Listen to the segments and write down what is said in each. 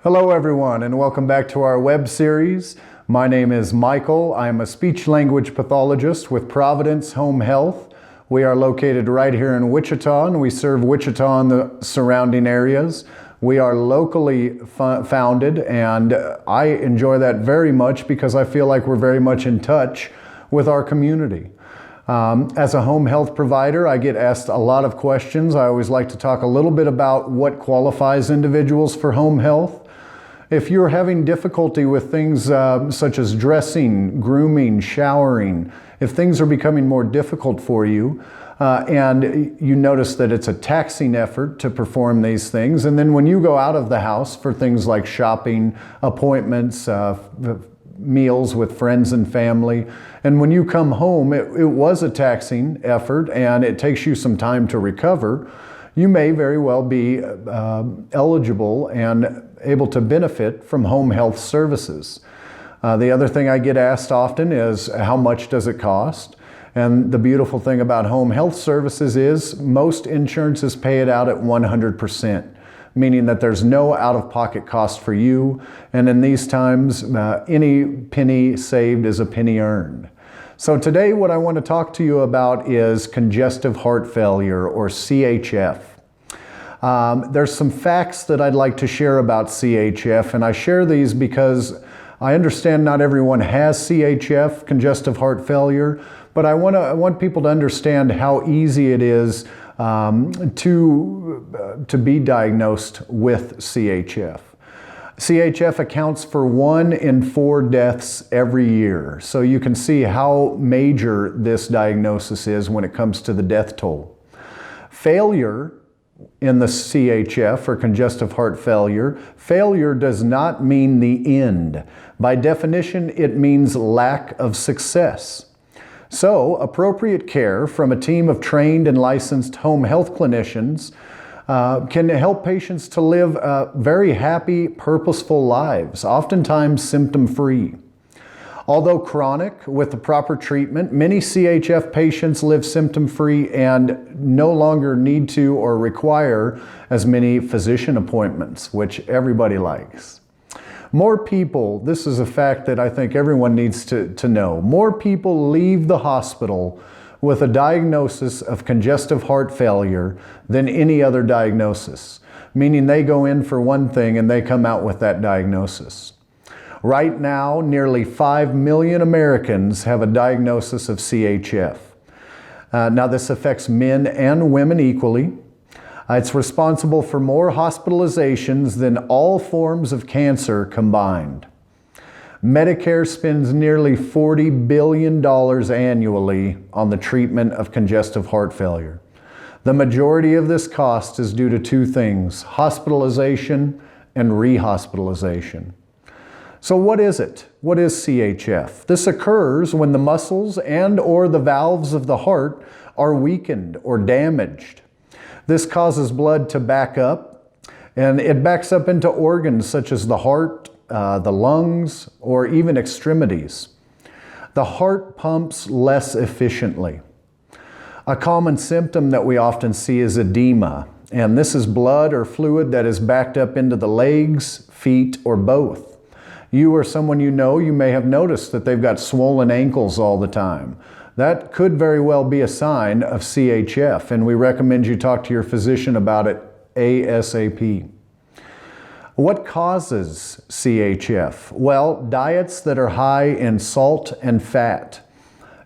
Hello everyone, and welcome back to our web series. My name is Michael. I'm a speech-language pathologist with Providence Home Health. We are located right here in Wichita, and we serve Wichita and the surrounding areas. We are locally founded, and I enjoy that very much because I feel like we're very much in touch with our community. As a home health provider, I get asked a lot of questions. I always like to talk a little bit about what qualifies individuals for home health. If you're having difficulty with things such as dressing, grooming, showering, if things are becoming more difficult for you, and you notice that it's a taxing effort to perform these things, and then when you go out of the house for things like shopping, appointments, meals with friends and family, and when you come home, it was a taxing effort and it takes you some time to recover, you may very well be eligible and able to benefit from home health services. The other thing I get asked often is, how much does it cost? And the beautiful thing about home health services is most insurances pay it out at 100%, meaning that there's no out-of-pocket cost for you. And in these times, any penny saved is a penny earned. So today what I want to talk to you about is congestive heart failure, or CHF. There's some facts that I'd like to share about CHF, and I share these because I understand not everyone has CHF, congestive heart failure, but I want people to understand how easy it is to be diagnosed with CHF. CHF accounts for 1 in 4 deaths every year, so you can see how major this diagnosis is when it comes to the death toll. Failure in the CHF, or congestive heart failure, failure does not mean the end. By definition, it means lack of success. So, appropriate care from a team of trained and licensed home health clinicians can help patients to live very happy, purposeful lives, oftentimes symptom-free. Although chronic, with the proper treatment, many CHF patients live symptom-free and no longer need to or require as many physician appointments, which everybody likes. More people, this is a fact that I think everyone needs to know, more people leave the hospital with a diagnosis of congestive heart failure than any other diagnosis, meaning they go in for one thing and they come out with that diagnosis. Right now, nearly 5 million Americans have a diagnosis of CHF. Now, this affects men and women equally. It's responsible for more hospitalizations than all forms of cancer combined. Medicare spends nearly $40 billion annually on the treatment of congestive heart failure. The majority of this cost is due to 2 things: hospitalization and rehospitalization. So what is it? What is CHF? This occurs when the muscles and/or the valves of the heart are weakened or damaged. This causes blood to back up, and it backs up into organs such as the heart, the lungs, or even extremities. The heart pumps less efficiently. A common symptom that we often see is edema, and this is blood or fluid that is backed up into the legs, feet, or both. You or someone you know, you may have noticed that they've got swollen ankles all the time. That could very well be a sign of CHF, and we recommend you talk to your physician about it ASAP. What causes CHF? Well, diets that are high in salt and fat.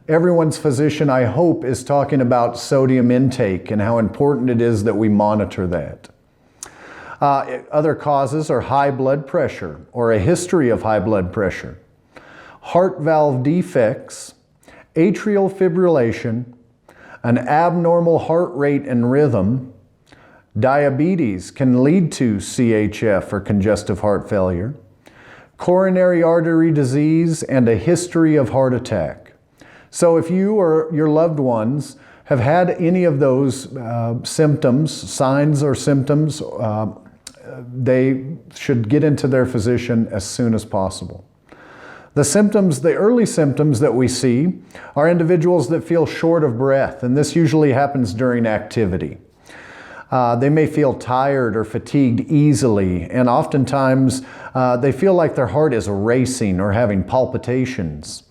Everyone's physician, I hope, is talking about sodium intake and how important it is that we monitor that. Other causes are high blood pressure or a history of high blood pressure, heart valve defects, atrial fibrillation, an abnormal heart rate and rhythm. Diabetes can lead to CHF, or congestive heart failure, coronary artery disease, and a history of heart attack. So if you or your loved ones have had any of those symptoms, signs or symptoms, they should get into their physician as soon as possible. The early symptoms that we see are individuals that feel short of breath, and this usually happens during activity. They may feel tired or fatigued easily, and oftentimes they feel like their heart is racing or having palpitations.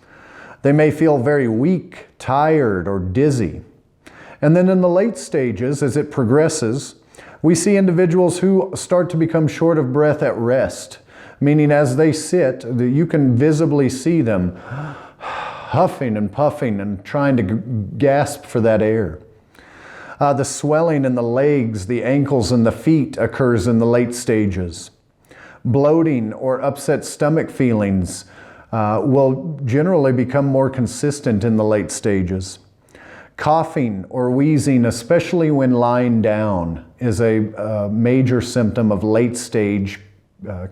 They may feel very weak, tired, or dizzy. And then in the late stages, as it progresses, we see individuals who start to become short of breath at rest, meaning as they sit, you can visibly see them huffing and puffing and trying to gasp for that air. The swelling in the legs, the ankles, and the feet occurs in the late stages. Bloating or upset stomach feelings will generally become more consistent in the late stages. Coughing or wheezing, especially when lying down, is a major symptom of late stage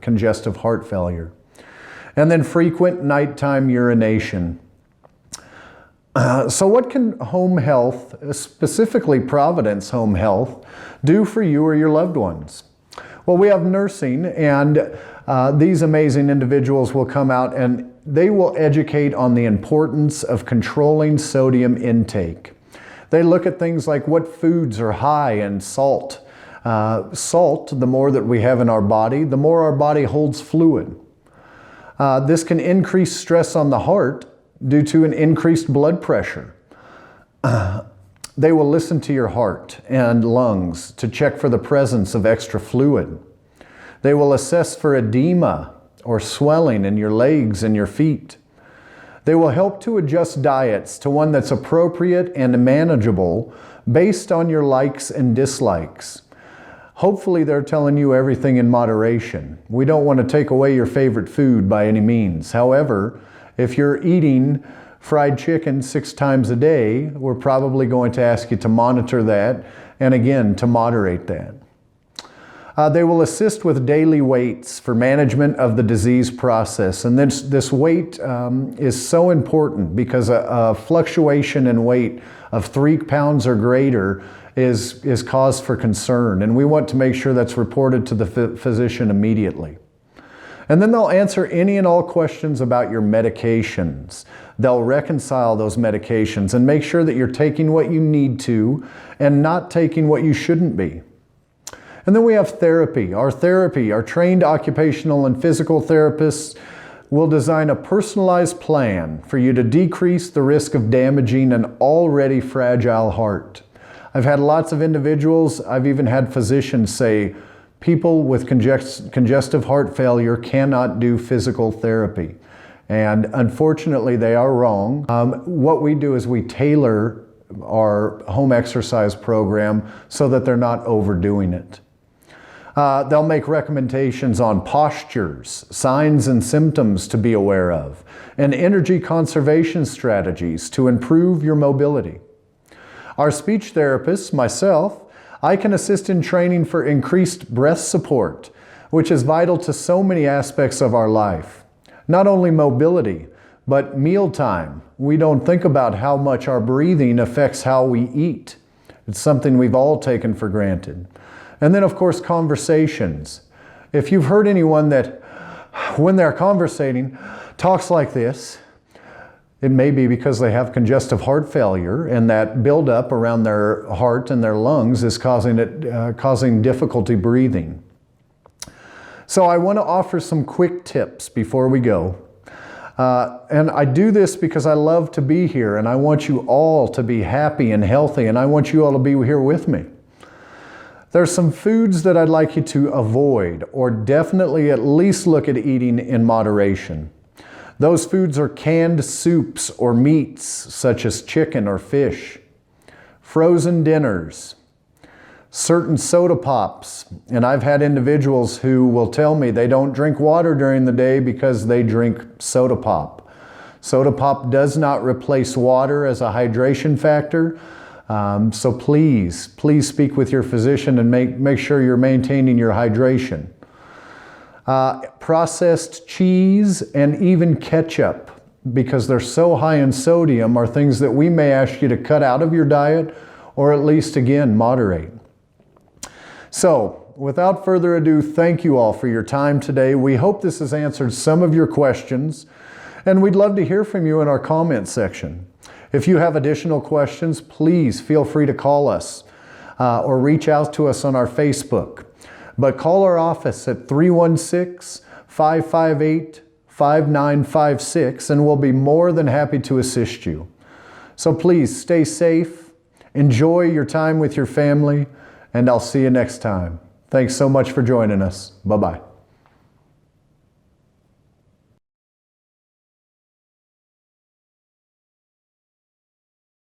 congestive heart failure. And then frequent nighttime urination. So what can home health, specifically Providence Home Health, do for you or your loved ones? Well, we have nursing, and these amazing individuals will come out and they will educate on the importance of controlling sodium intake. They look at things like what foods are high in salt. Salt, the more that we have in our body, the more our body holds fluid. This can increase stress on the heart due to an increased blood pressure. They will listen to your heart and lungs to check for the presence of extra fluid. They will assess for edema or swelling in your legs and your feet. They will help to adjust diets to one that's appropriate and manageable based on your likes and dislikes. Hopefully they're telling you everything in moderation. We don't want to take away your favorite food by any means. However, if you're eating fried chicken 6 times a day, we're probably going to ask you to monitor that and again, to moderate that. They will assist with daily weights for management of the disease process. And this weight is so important because a fluctuation in weight of 3 pounds or greater is cause for concern. And we want to make sure that's reported to the physician immediately. And then they'll answer any and all questions about your medications. They'll reconcile those medications and make sure that you're taking what you need to and not taking what you shouldn't be. And then we have therapy. Our trained occupational and physical therapists will design a personalized plan for you to decrease the risk of damaging an already fragile heart. I've had lots of individuals, I've even had physicians say, people with congestive heart failure cannot do physical therapy. And unfortunately, they are wrong. What we do is we tailor our home exercise program so that they're not overdoing it. They'll make recommendations on postures, signs and symptoms to be aware of, and energy conservation strategies to improve your mobility. Our speech therapists, myself, I can assist in training for increased breath support, which is vital to so many aspects of our life. Not only mobility, but mealtime. We don't think about how much our breathing affects how we eat. It's something we've all taken for granted. And then, of course, conversations. If you've heard anyone that, when they're conversating, talks like this, it may be because they have congestive heart failure, and that buildup around their heart and their lungs is causing difficulty breathing. So I want to offer some quick tips before we go. And I do this because I love to be here, and I want you all to be happy and healthy, and I want you all to be here with me. There's some foods that I'd like you to avoid, or definitely at least look at eating in moderation. Those foods are canned soups or meats, such as chicken or fish, frozen dinners, certain soda pops. And I've had individuals who will tell me they don't drink water during the day because they drink soda pop. Soda pop does not replace water as a hydration factor. So please speak with your physician and make sure you're maintaining your hydration. Processed cheese and even ketchup, because they're so high in sodium, are things that we may ask you to cut out of your diet or at least, again, moderate. So, without further ado, thank you all for your time today. We hope this has answered some of your questions, and we'd love to hear from you in our comment section. If you have additional questions, please feel free to call us. or reach out to us on our Facebook. But call our office at 316-558-5956 and we'll be more than happy to assist you. So please stay safe, enjoy your time with your family, and I'll see you next time. Thanks so much for joining us. Bye-bye.